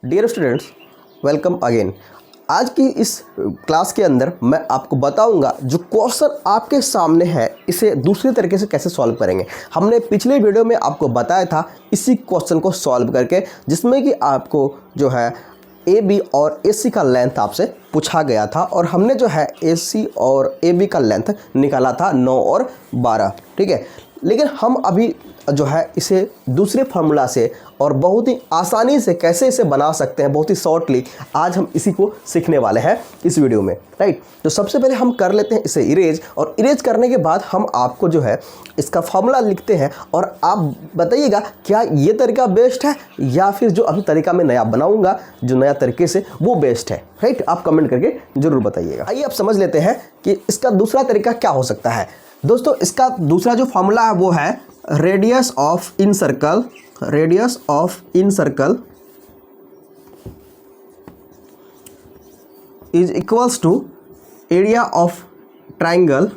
Dear students, welcome again. आज की इस क्लास के अंदर मैं आपको बताऊंगा जो क्वेश्चन आपके सामने है इसे दूसरी तरीके से कैसे सॉल्व करेंगे। हमने पिछले वीडियो में आपको बताया था इसी क्वेश्चन को सॉल्व करके, जिसमें कि आपको जो है ए बी और ए सी का लेंथ आपसे पूछा गया था और हमने जो है ए सी और ए बी का लेंथ निकाला था 9 और 12। ठीक है, लेकिन हम अभी जो है इसे दूसरे फार्मूला से और बहुत ही आसानी से कैसे इसे बना सकते हैं, बहुत ही शॉर्टली आज हम इसी को सीखने वाले हैं इस वीडियो में। राइट, तो सबसे पहले हम कर लेते हैं इसे इरेज, और इरेज करने के बाद हम आपको जो है इसका फार्मूला लिखते हैं और आप बताइएगा क्या ये तरीका बेस्ट है या फिर जो अभी तरीका मैं नया बनाऊंगा जो नया तरीके से वो बेस्ट है। राइट, आप कमेंट करके जरूर बताइएगा। आइए आप समझ लेते हैं कि इसका दूसरा तरीका क्या हो सकता है। दोस्तों, इसका दूसरा जो फार्मूला है वो है radius of incircle is equals to area of triangle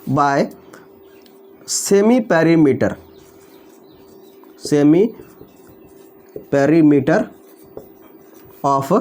by semi perimeter of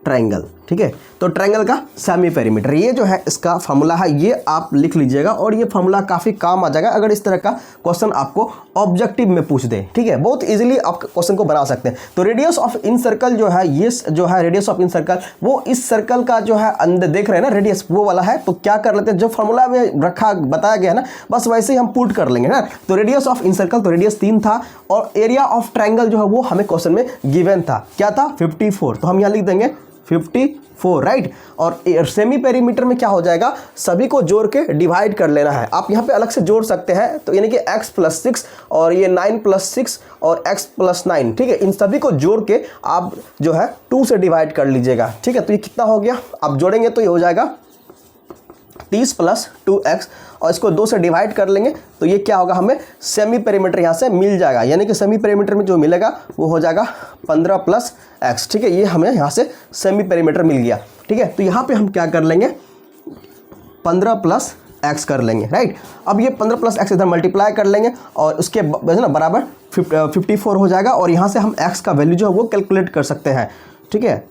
triangle. ठीक है, तो ट्राइंगल का सेमी पेरीमीटर, ये जो है इसका फार्मूला है, ये आप लिख लीजिएगा और ये फार्मूला काफ़ी काम आ जाएगा अगर इस तरह का क्वेश्चन आपको ऑब्जेक्टिव में पूछ दे। ठीक है, बहुत इजीली आप क्वेश्चन को बना सकते हैं। तो रेडियस ऑफ इन सर्कल जो है, ये जो है रेडियस ऑफ इन सर्कल, वो इस सर्कल का जो है अंदर देख रहे हैं ना रेडियस, वो वाला है। तो क्या कर लेते हैं, जो फार्मूला में बताया गया है ना, बस वैसे ही हम पुट कर लेंगे ना। तो रेडियस ऑफ इन सर्कल, तो रेडियस 3 था और एरिया ऑफ ट्राइंगल जो है वो हमें क्वेश्चन में गिवन था, क्या था 54। तो हम यहाँ लिख देंगे 54। राइट, और सेमी पेरीमीटर में क्या हो जाएगा, सभी को जोड़ के डिवाइड कर लेना है। आप यहाँ पे अलग से जोड़ सकते हैं, तो यानी कि x + 6 और ये 9 + 6 और x + 9। ठीक है, इन सभी को जोड़ के आप जो है 2 से डिवाइड कर लीजिएगा। ठीक है, तो ये कितना हो गया, आप जोड़ेंगे तो ये हो जाएगा 30 + 2x और इसको 2 से डिवाइड कर लेंगे तो ये क्या होगा, हमें सेमी पेरीमीटर यहाँ से मिल जाएगा। यानी कि सेमी पेरीमीटर में जो मिलेगा वो हो जाएगा 15 + x। ठीक है, ये हमें यहाँ से सेमी पेरीमीटर मिल गया। ठीक है, तो यहाँ पे हम क्या कर लेंगे, 15 + x कर लेंगे। राइट, अब ये 15 + x इधर मल्टीप्लाई कर लेंगे और उसके ना बराबर 54 हो जाएगा और यहाँ से हम x का वैल्यू जो है वो कैलकुलेट कर सकते हैं। ठीक है,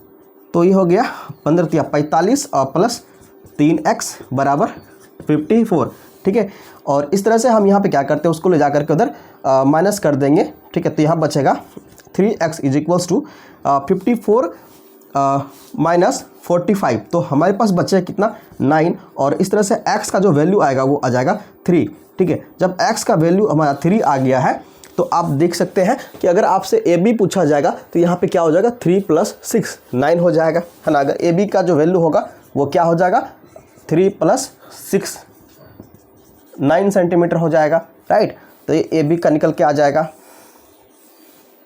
तो ये हो गया 15 × 45 और प्लस 3x बराबर 54। ठीक है, और इस तरह से हम यहाँ पे क्या करते हैं, उसको ले जा करके उधर माइनस कर देंगे। ठीक है, तो यहाँ बचेगा 3x = 54 - 45। तो हमारे पास बचे कितना, 9, और इस तरह से x का जो वैल्यू आएगा वो आ जाएगा 3। ठीक है, जब x का वैल्यू हमारा 3 आ गया है तो आप देख सकते हैं कि अगर आपसे ए बी पूछा जाएगा तो यहाँ पे क्या हो जाएगा, 3 + 6 9 हो जाएगा, है ना। अगर ए बी का जो वैल्यू होगा वो क्या हो जाएगा, 3 + 6 9 सेंटीमीटर हो जाएगा। राइट, तो ये ए बी का निकल के आ जाएगा।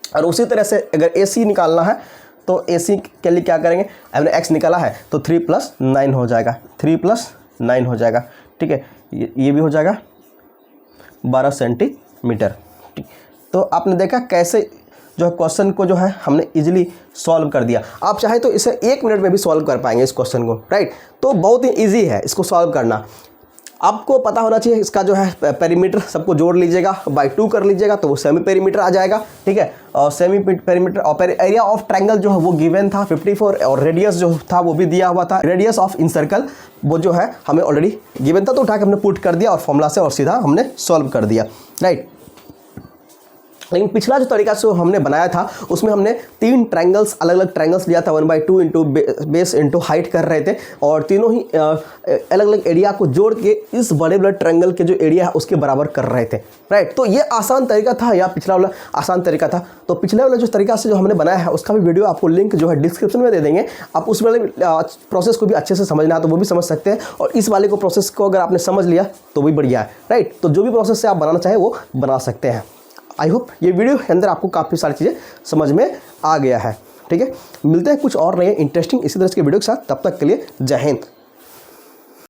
और उसी तरह से अगर ए सी निकालना है तो ए सी के लिए क्या करेंगे, हमने एक्स निकाला है तो 3 + 9 हो जाएगा, 3 + 9 हो जाएगा। ठीक है, ये भी हो जाएगा 12 सेंटीमीटर। ठीक, तो आपने देखा कैसे जो है क्वेश्चन को जो है हमने इजीली सॉल्व कर दिया। आप चाहे तो इसे 1 मिनट में भी सॉल्व कर पाएंगे इस क्वेश्चन को। राइट, तो बहुत ही इजी है इसको सॉल्व करना। आपको पता होना चाहिए इसका जो है पेरीमीटर, सबको जोड़ लीजिएगा, बाय 2 कर लीजिएगा तो वो सेमी पेरीमीटर आ जाएगा। ठीक है, और सेमी पेरीमीटर और एरिया ऑफ ट्राइंगल जो है वो गिवन था 54 और रेडियस जो था वो भी दिया हुआ था। रेडियस ऑफ इन सर्कल वो जो है हमें ऑलरेडी गिवन था, तो उठा के हमने पुट कर दिया और फॉर्मूला से और सीधा हमने सॉल्व कर दिया। राइट, लेकिन पिछला जो तरीका से हमने बनाया था उसमें हमने 3 ट्रायंगल्स, अलग अलग ट्रायंगल्स लिया था, 1/2 इंटू बेस इंटू हाइट कर रहे थे और तीनों ही अलग अलग एरिया को जोड़ के इस बड़े बड़े ट्रायंगल के जो एरिया है उसके बराबर कर रहे थे। राइट, तो ये आसान तरीका था या पिछला वाला आसान तरीका था। तो पिछले वाला जो तरीका से जो हमने बनाया है उसका भी वीडियो आपको लिंक जो है डिस्क्रिप्शन में दे देंगे। आप उस वाले प्रोसेस को भी अच्छे से समझना है तो वो भी समझ सकते हैं, और इस वाले को प्रोसेस को अगर आपने समझ लिया तो भी बढ़िया है। राइट, तो जो भी प्रोसेस से आप बनाना चाहें वो बना सकते हैं। आई होप ये वीडियो के अंदर आपको काफ़ी सारी चीज़ें समझ में आ गया है। ठीक है, मिलते हैं कुछ और नए इंटरेस्टिंग इसी तरह के वीडियो के साथ, तब तक के लिए जय हिंद।